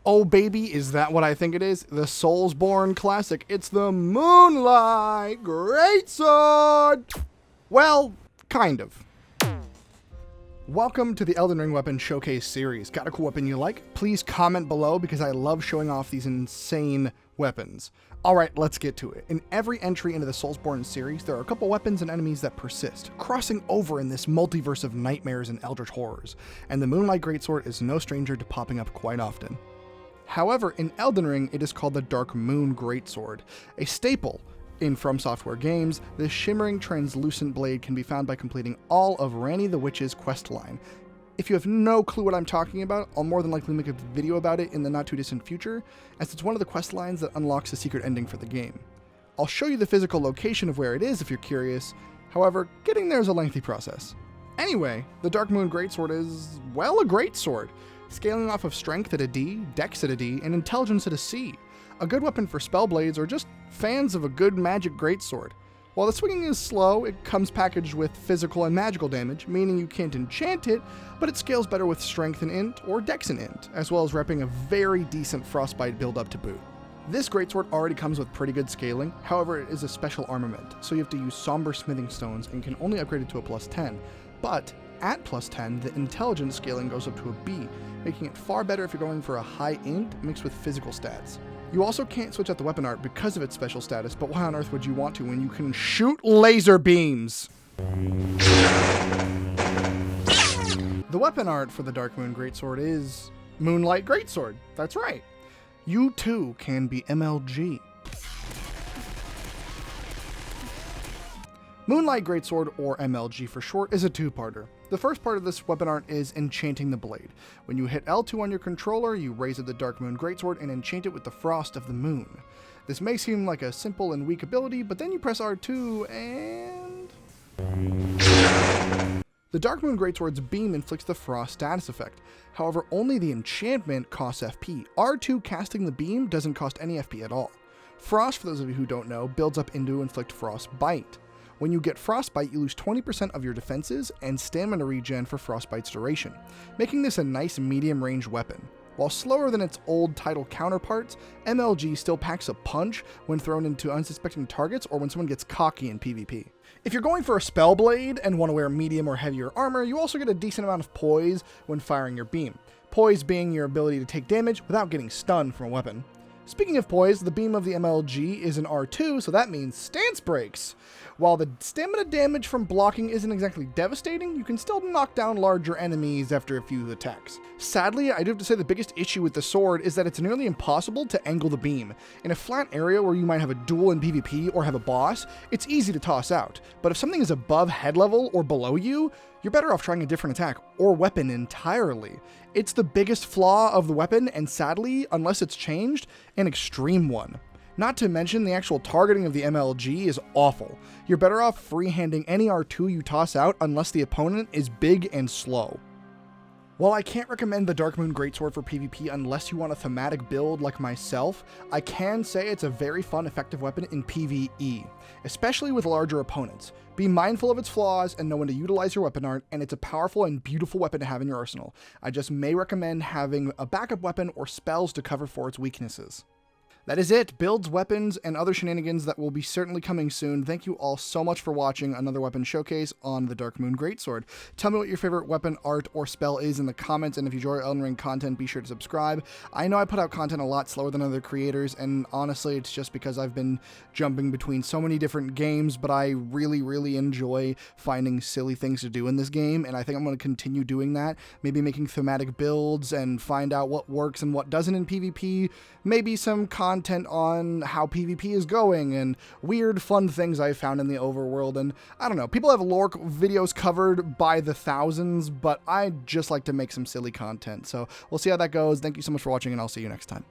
Oh baby, is that what I think it is? The Soulsborne classic. It's the Moonlight Greatsword! Well, kind of. Welcome to the Elden Ring Weapon Showcase series. Got a cool weapon you like? Please comment below because I love showing off these insane weapons. Alright, let's get to it. In every entry into the Soulsborne series, there are a couple weapons and enemies that persist, crossing over in this multiverse of nightmares and eldritch horrors, and the Moonlight Greatsword is no stranger to popping up quite often. However, in Elden Ring, it is called the Dark Moon Greatsword, a staple in From Software games. This shimmering, translucent blade can be found by completing all of Ranni the Witch's questline. If you have no clue what I'm talking about, I'll more than likely make a video about it in the not too distant future, as it's one of the quest lines that unlocks the secret ending for the game. I'll show you the physical location of where it is if you're curious, however, getting there is a lengthy process. Anyway, the Dark Moon Greatsword is, well, a greatsword, scaling off of strength at a D, dex at a D, and intelligence at a C. A good weapon for spellblades or just fans of a good magic greatsword. While the swinging is slow, it comes packaged with physical and magical damage, meaning you can't enchant it, but it scales better with strength and int or dex and int, as well as repping a very decent frostbite build-up to boot. This greatsword already comes with pretty good scaling, however it is a special armament, so you have to use somber smithing stones and can only upgrade it to a plus 10, but at plus 10, the intelligence scaling goes up to a B, making it far better if you're going for a high int mixed with physical stats. You also can't switch out the weapon art because of its special status, but why on earth would you want to when you can shoot laser beams? The weapon art for the Dark Moon Greatsword is Moonlight Greatsword. That's right. You too can be MLG. Moonlight Greatsword, or MLG for short, is a two-parter. The first part of this weapon art is enchanting the blade. When you hit L2 on your controller, you raise up the Dark Moon Greatsword and enchant it with the Frost of the Moon. This may seem like a simple and weak ability, but then you press R2 and... The Dark Moon Greatsword's beam inflicts the Frost status effect. However, only the enchantment costs FP. R2 casting the beam doesn't cost any FP at all. Frost, for those of you who don't know, builds up into inflict Frostbite. When you get Frostbite, you lose 20% of your defenses and stamina regen for Frostbite's duration, making this a nice medium-range weapon. While slower than its old title counterparts, MLG still packs a punch when thrown into unsuspecting targets or when someone gets cocky in PvP. If you're going for a spellblade and want to wear medium or heavier armor, you also get a decent amount of poise when firing your beam. Poise being your ability to take damage without getting stunned from a weapon. Speaking of poise, the beam of the MLG is an R2, so that means stance breaks. While the stamina damage from blocking isn't exactly devastating, you can still knock down larger enemies after a few attacks. Sadly, I do have to say the biggest issue with the sword is that it's nearly impossible to angle the beam. In a flat area where you might have a duel in PvP or have a boss, it's easy to toss out. But if something is above head level or below you, you're better off trying a different attack or weapon entirely. It's the biggest flaw of the weapon, and sadly, unless it's changed, an extreme one. Not to mention, the actual targeting of the MLG is awful. You're better off freehanding any R2 you toss out unless the opponent is big and slow. While I can't recommend the Dark Moon Greatsword for PvP unless you want a thematic build like myself, I can say it's a very fun, effective weapon in PvE, especially with larger opponents. Be mindful of its flaws and know when to utilize your weapon art, and it's a powerful and beautiful weapon to have in your arsenal. I just may recommend having a backup weapon or spells to cover for its weaknesses. That is it. Builds, weapons, and other shenanigans that will be certainly coming soon. Thank you all so much for watching another weapon showcase on the Dark Moon Greatsword. Tell me what your favorite weapon, art, or spell is in the comments, and if you enjoy Elden Ring content, be sure to subscribe. I know I put out content a lot slower than other creators, and honestly, it's just because I've been jumping between so many different games, but I really enjoy finding silly things to do in this game, and I think I'm going to continue doing that. Maybe making thematic builds and find out what works and what doesn't in PvP. Maybe some content on how PvP is going and weird fun things I've found in the overworld. And I don't know, people have lore videos covered by the thousands, but I just like to make some silly content. So we'll see how that goes. Thank you so much for watching, and I'll see you next time.